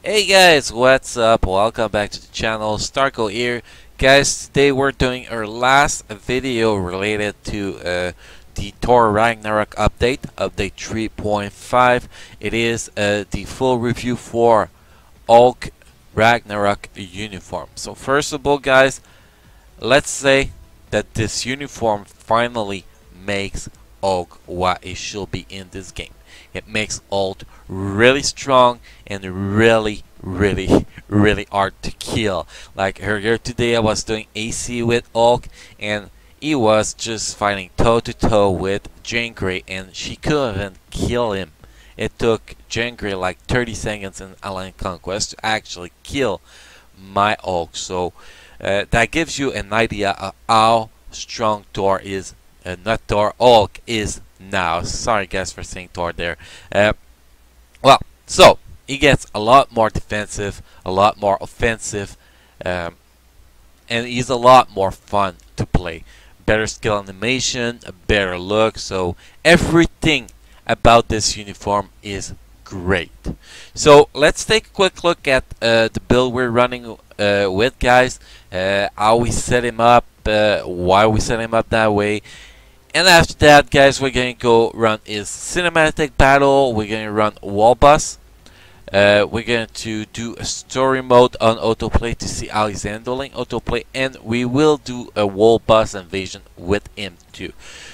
Hey guys, what's up? Welcome back to the channel. Starco here. Guys, today we're doing our last video related to the Thor Ragnarok update 3.5. It is the full review for Hulk Ragnarok uniform. So first of all guys, let's say that this uniform finally makes Hulk what it should be in this game. It makes Hulk really strong and really hard to kill. Like earlier today I was doing AC with Hulk and he was just fighting toe to toe with Jean Grey and she couldn't kill him. It took Jean Grey like 30 seconds in Alien Conquest to actually kill my Hulk. So that gives you an idea of how strong Thor is. Not Thor, Hulk is now. Sorry guys for saying Thor there. Well, so he gets a lot more defensive, a lot more offensive, and he's a lot more fun to play. Better skill animation, a better look, so everything about this uniform is great. So let's take a quick look at the build we're running with, guys. How we set him up, why we set him up that way. And after that, guys, we're going to go run his cinematic battle. We're going to run wall bus. We're going to do a story mode on autoplay to see how he's handling autoplay, and we will do a wall bus invasion with him too.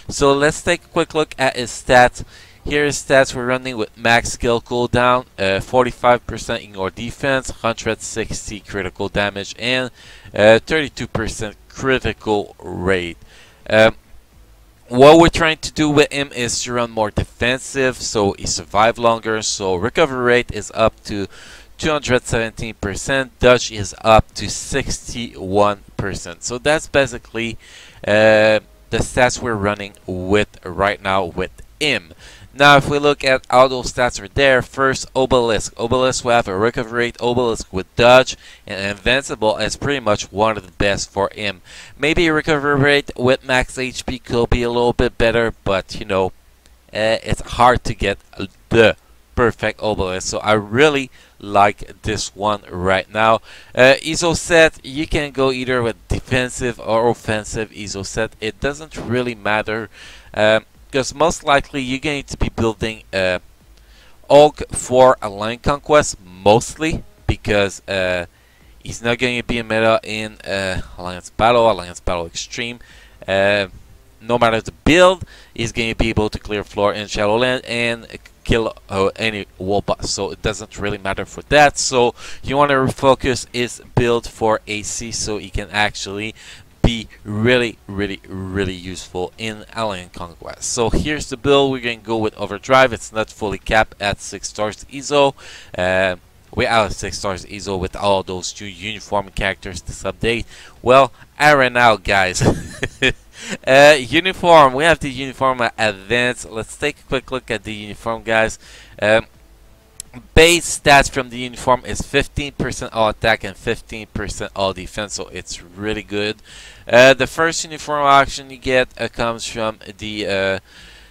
So let's take a quick look at his stats. Here his stats we're running with max skill cooldown, 45% in your defense, 160 critical damage, and 32% critical rate. What we're trying to do with him is to run more defensive, so he survives longer. So recovery rate is up to 217%, dodge is up to 61%. So that's basically the stats we're running with right now with him. Now if we look at how those stats are there, first Obelisk. Obelisk will have a recovery rate, Obelisk with dodge, and invincible is pretty much one of the best for him. Maybe a recovery rate with max HP could be a little bit better, but you know, it's hard to get the perfect Obelisk. So I really like this one right now. ISO set, you can go either with defensive or offensive ISO set. It doesn't really matter. Because most likely you're going to be building Hulk for Alien Conquest mostly, because he's not going to be a meta in Alliance Battle Extreme. No matter the build, he's going to be able to clear floor in Shadowland and kill any wall boss, so it doesn't really matter for that. So you want to refocus his build for AC so he can actually be really useful in Alien Conquest. So here's the build. We're going to go with Overdrive. It's not fully capped at 6 stars ISO. We have 6 stars ISO with all those 2 uniform characters this update. Well, I ran out, guys. Uniform. We have the uniform at advanced. Let's take a quick look at the uniform, guys. Base stats from the uniform is 15% all attack and 15% all defense, so it's really good. The first uniform option you get comes from the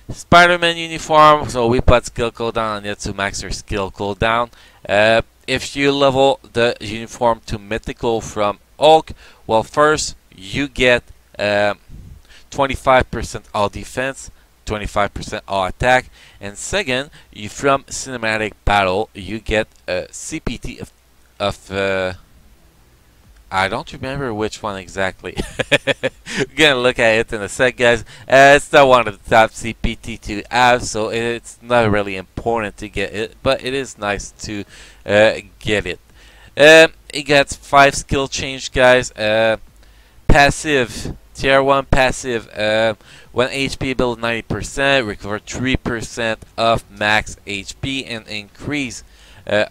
Spider-Man uniform, so we put skill cooldown on it to max your skill cooldown. If you level the uniform to mythical from Hulk, well, first you get 25% all defense, 25% all attack, and second, you from cinematic battle you get a CPT of I don't remember which one exactly. We're gonna look at it in a sec, guys. It's not one of the top CPT to have, so it's not really important to get it, but it is nice to get it. It gets 5 skill change, guys. Passive. Tier 1 passive, when HP build 90%, recover 3% of max HP and increase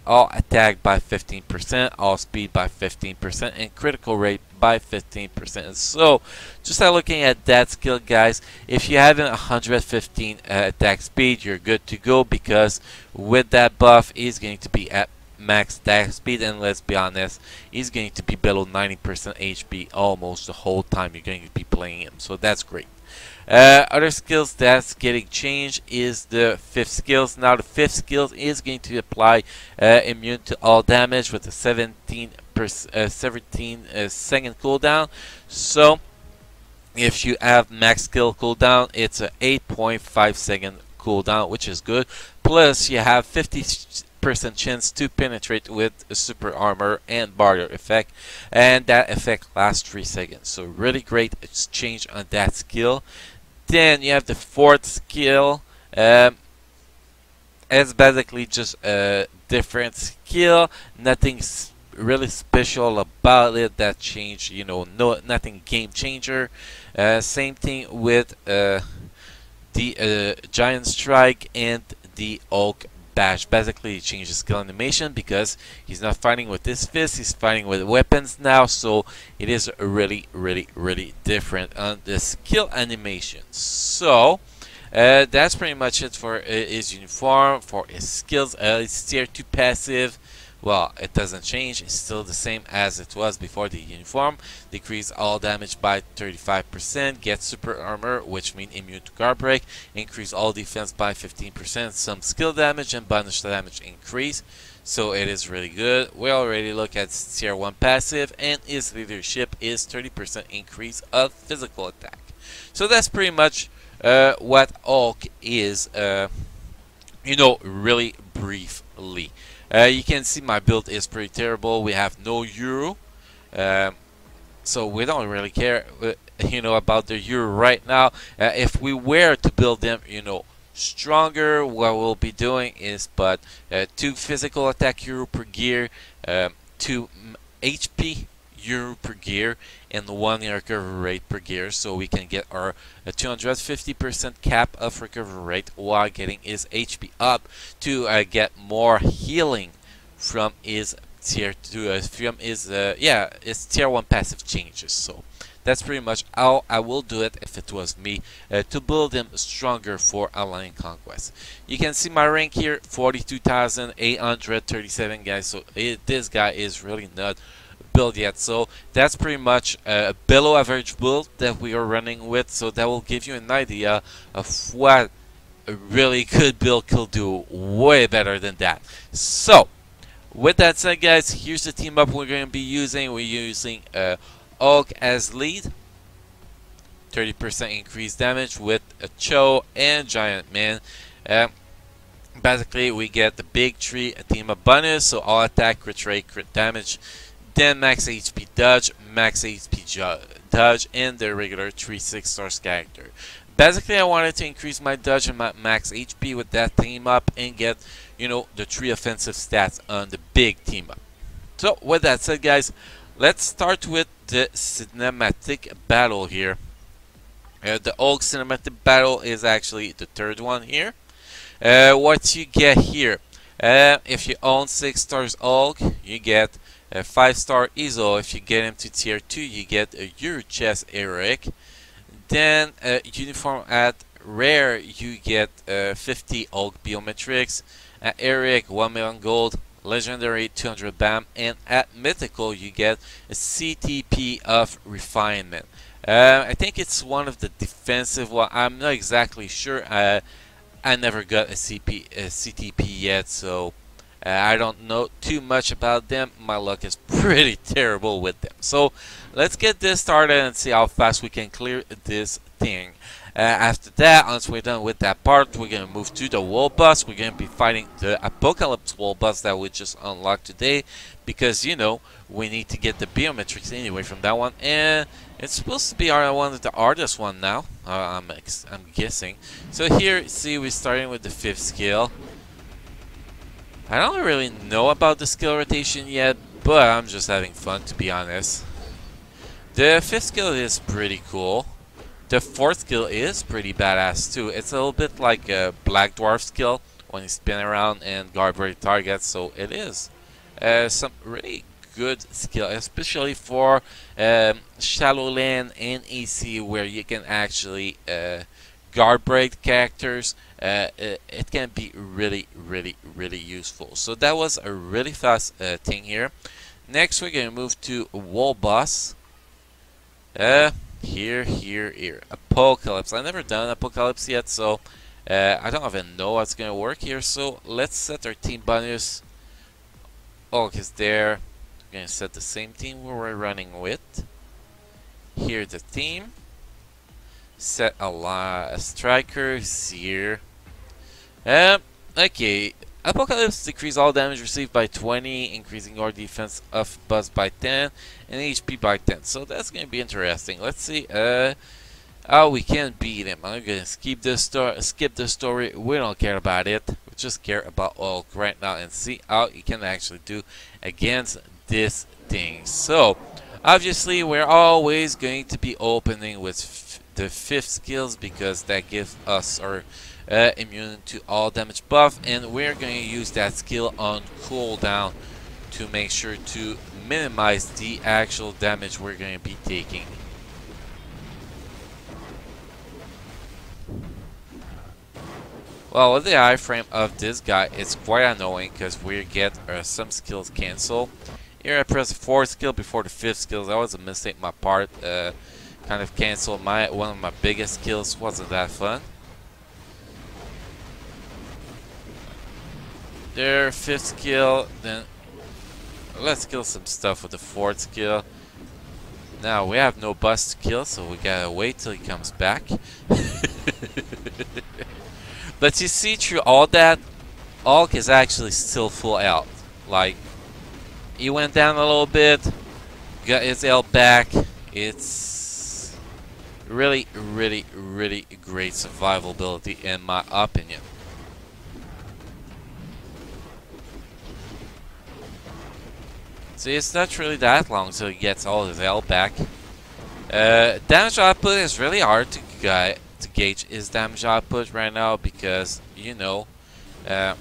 all attack by 15%, all speed by 15%, and critical rate by 15%. So, just looking at that skill, guys, if you have 115 attack speed, you're good to go, because with that buff, he's going to be at max attack speed, and let's be honest, he's going to be below 90% HP almost the whole time you're going to be playing him, so that's great. Other skills that's getting changed is the fifth skills. Now the fifth skill is going to apply immune to all damage with a 17 second cooldown. So if you have max skill cooldown, it's a 8.5 second cooldown, which is good. Plus you have 50% chance to penetrate with a super armor and barrier effect, and that effect lasts 3 seconds. So really great change on that skill. Then you have the fourth skill. It's basically just a different skill. Nothing's really special about it that changed. Nothing game changer. Same thing with the Giant Strike and the Hulk Bash. Basically, he changed the skill animation because he's not fighting with his fist, he's fighting with weapons now, so it is really, really, really different on the skill animation. So, that's pretty much it for his uniform. For his skills, his tier 2 passive, well, it doesn't change. It's still the same as it was before the uniform. Decrease all damage by 35%. Get super armor, which means immune to guard break. Increase all defense by 15%. Some skill damage and bonus damage increase. So it is really good. We already look at tier 1 passive, and his leadership is 30% increase of physical attack. So that's pretty much what Hulk is, really briefly. You can see my build is pretty terrible. We have no Euro, so we don't really care, about the Euro right now. If we were to build them, stronger, what we'll be doing is 2 physical attack Euro per gear, 2 HP Euro per gear, and 1 recovery rate per gear, so we can get our 250% cap of recovery rate while getting his HP up to get more healing from his tier 2, his tier 1 passive changes. So that's pretty much how I will do it if it was me, to build him stronger for Alliance Conquest. You can see my rank here, 42,837 guys, so this guy is really not build yet. So that's pretty much a below average build that we are running with, so that will give you an idea of what a really good build could do way better than that. So with that said guys, here's the team up we're going to be using. We're using Hulk as lead, 30% increased damage with a Cho and Giant Man. Basically we get the big tree team up bonus, so all attack, crit rate, crit damage, then max HP dodge, max HP dodge, and the regular 3 6-star character. Basically, I wanted to increase my dodge and my max HP with that team up and get, the 3 offensive stats on the big team up. So, with that said, guys, let's start with the cinematic battle here. The Hulk cinematic battle is actually the third one here. What you get here, if you own 6 stars Hulk, you get a 5-star Iso. If you get him to tier 2, you get a Euro chest Eric. Then uniform at rare, you get 50 Hulk biometrics. At Eric, 1 million gold. Legendary, 200 BAM. And at mythical, you get a CTP of refinement. I think it's one of the defensive one. I'm not exactly sure. I never got a CTP yet, so I don't know too much about them. My luck is pretty terrible with them. So let's get this started and see how fast we can clear this thing. After that, once we're done with that part, we're going to move to the wall boss. We're going to be fighting the Apocalypse wall boss that we just unlocked today, because we need to get the biometrics anyway from that one, and it's supposed to be one of the hardest one now. I'm guessing. So here, see, we're starting with the 5th skill. I don't really know about the skill rotation yet, but I'm just having fun, to be honest. The 5th skill is pretty cool. The 4th skill is pretty badass too. It's a little bit like a Black Dwarf skill when you spin around and guard break targets, so it is some really good skill, especially for Shadowland and AC, where you can actually guard break characters. It can be really, really, really useful. So that was a really fast thing here. Next, we're going to move to wall boss. Here. Apocalypse. I've never done Apocalypse yet, so I don't even know what's gonna work here. So let's set our team bonus. Hulk is there. We're gonna set the same team we're running with. Here's the team. Set a striker here. Okay. Apocalypse decrease all damage received by 20, increasing your defense of buzz by 10 and HP by 10. So that's gonna be interesting. Let's see how we can beat him. I'm gonna skip the story. We don't care about it. We just care about Hulk right now and see how he can actually do against this thing. So obviously we're always going to be opening with the 5th skills because that gives us our immune to all damage buff, and we're going to use that skill on cooldown to make sure to minimize the actual damage we're going to be taking. Well, with the iframe of this guy, it's quite annoying because we get some skills cancel. Here I press the 4th skill before the 5th skill. That was a mistake on my part. Kind of canceled one of my biggest skills. Wasn't that fun. There, 5th skill. Then let's kill some stuff with the 4th skill. Now we have no bust to kill, so we gotta wait till he comes back. But you see, through all that, Hulk is actually still full health. Like, he went down a little bit, got his health back. It's really great survivability in my opinion. See, it's not really that long until he gets all his health back. Damage output is really hard to gauge his damage output right now because, you know, I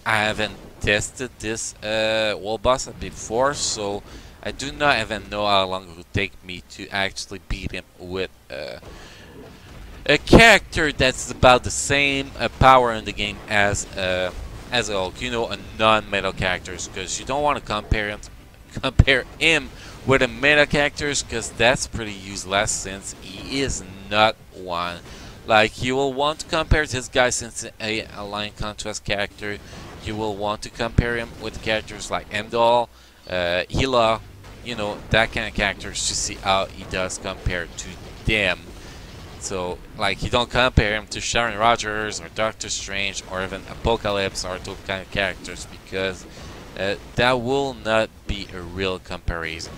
haven't tested this wall boss before, so I do not even know how long it will take me to actually beat him with a character that's about the same power in the game as Hulk, you know, a non-metal characters, because you don't want to compare him with a meta characters, because that's pretty useless since he is not one. Like, you will want to compare this guy since a line contrast character. You will want to compare him with characters like Emdal, Hila, you know, that kind of characters to see how he does compared to them. So, like, you don't compare him to Sharon Rogers or Doctor Strange or even Apocalypse or those kind of characters, because that will not be a real comparison.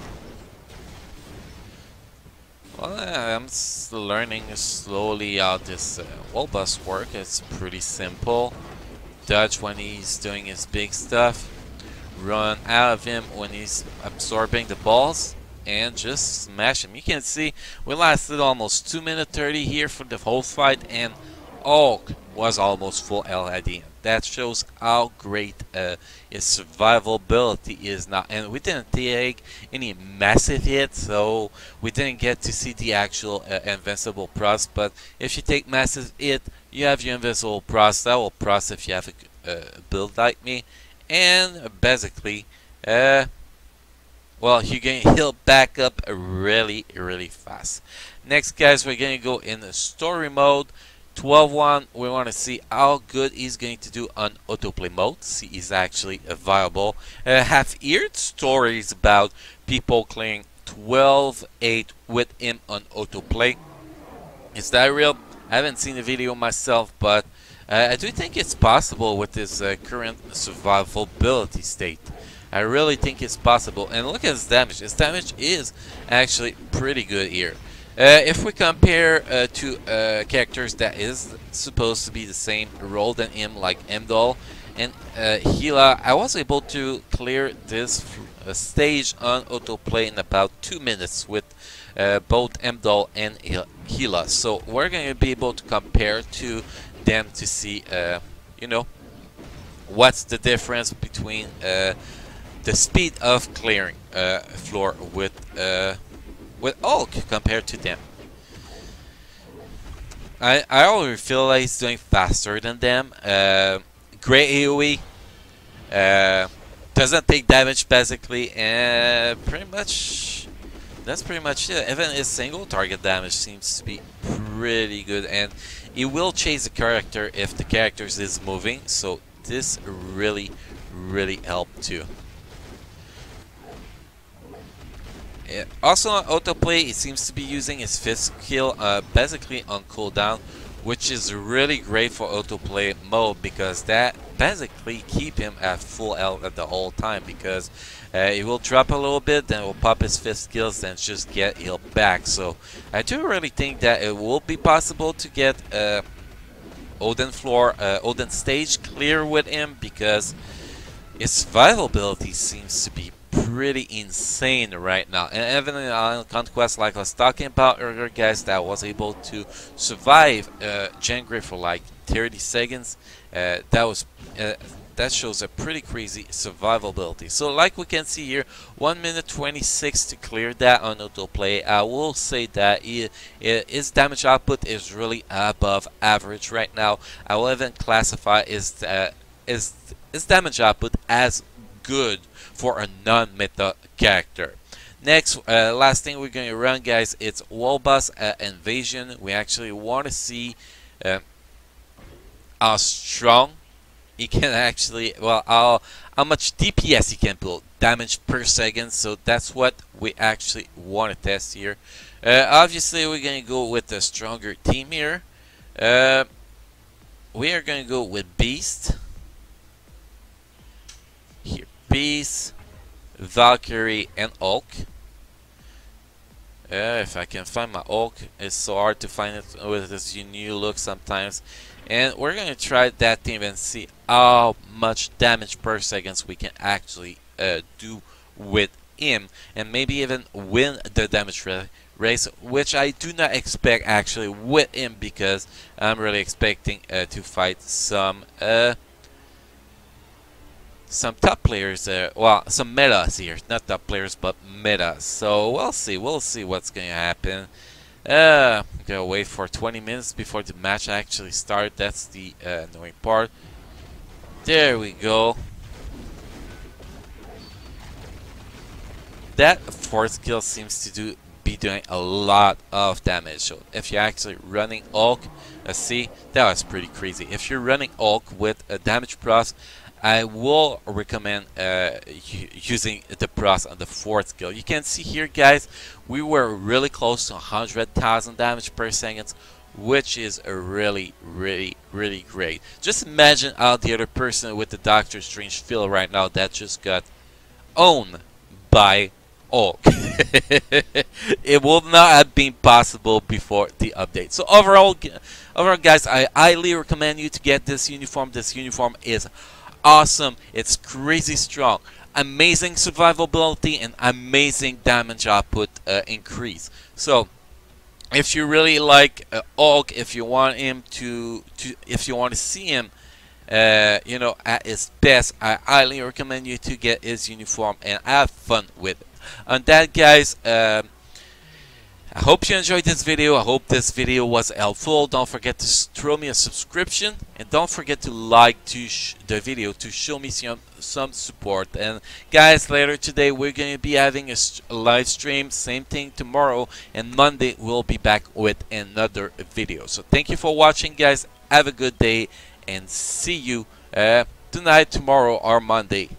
Well, I'm learning slowly how this wall bus works. It's pretty simple. Dodge when he's doing his big stuff. Run out of him when he's absorbing the balls. And just smash him. You can see we lasted almost 2 minutes 30 here for the whole fight. And Hulk was almost full health at the end. That shows how great his survivability is now. And we didn't take any massive hits, so we didn't get to see the actual invincible pros. But if you take massive hit, you have your invincible pros. That will pros if you have a build like me. And basically, well, you can heal back up really fast. Next, guys, we're going to go in the story mode. 12-1, we want to see how good he's going to do on autoplay mode. See, he's actually viable. Have heard stories about people clearing 12-8 with him on autoplay. Is that real? I haven't seen the video myself, but I do think it's possible with his current survivability state. I really think it's possible. And look at his damage. His damage is actually pretty good here. If we compare to characters that is supposed to be the same role than him, like Emdal and Hila, I was able to clear this stage on autoplay in about 2 minutes with both Emdal and Hila. So we're going to be able to compare to them to see, you know, what's the difference between the speed of clearing floor with Hulk compared to them. I already feel like he's doing faster than them. Great AoE. Doesn't take damage basically, and pretty much That's pretty much it. Even his single target damage seems to be pretty good, and it will chase the character if the character is moving, so this really helped too. Also on autoplay, it seems to be using his fifth skill basically on cooldown, which is really great for autoplay mode because that basically keep him at full health at the whole time, because he will drop a little bit, then will pop his fifth skills, then just get healed back. So I do really think that it will be possible to get Odin stage clear with him, because his survivability seems to be pretty insane right now. And even on Conquest, like I was talking about earlier, guys, that was able to survive Jangre for like 30 seconds. That shows a pretty crazy survivability. So like we can see here, 1 minute 26 to clear that on autoplay. I will say that his damage output is really above average right now. I will even classify his damage output as good for a non-meta character. Next, last thing we're going to run, guys, it's wall boss invasion. We actually want to see how strong he can actually, well, how much DPS he can build, damage per second. So that's what we actually want to test here. Obviously, we're going to go with a stronger team here. We are going to go with Beast. Here, Beast, Valkyrie, and Hulk. If I can find my Hulk, it's so hard to find it with this new look sometimes. And we're going to try that team and see how much damage per seconds we can actually do with him, and maybe even win the damage race, which I do not expect actually with him, because I'm really expecting to fight some top players, well, some metas here, not top players but metas. So we'll see what's going to happen. Gotta wait for 20 minutes before the match actually starts. That's the annoying part. There we go. That fourth skill seems to be doing a lot of damage. So if you're actually running Hulk, see, that was pretty crazy. If you're running Hulk with a damage pros, I will recommend using the pros on the fourth skill. You can see here, guys, we were really close to 100,000 damage per second, which is a really great. Just imagine how the other person with the Doctor Strange feel right now that just got owned by Hulk. It would not have been possible before the update. So overall, guys, I highly recommend you to get this uniform. This uniform is awesome. It's crazy strong, amazing survivability, and amazing damage output increase. So if you really like Hulk, if you want him if you want to see him you know, at his best, I highly recommend you to get his uniform and have fun with it. On that, guys, I hope you enjoyed this video. I hope this video was helpful. Don't forget to throw me a subscription, and don't forget to like the video to show me some support. And guys, later today we're going to be having a live stream. Same thing tomorrow, and Monday we'll be back with another video. So thank you for watching, guys. Have a good day, and see you tonight, tomorrow, or Monday.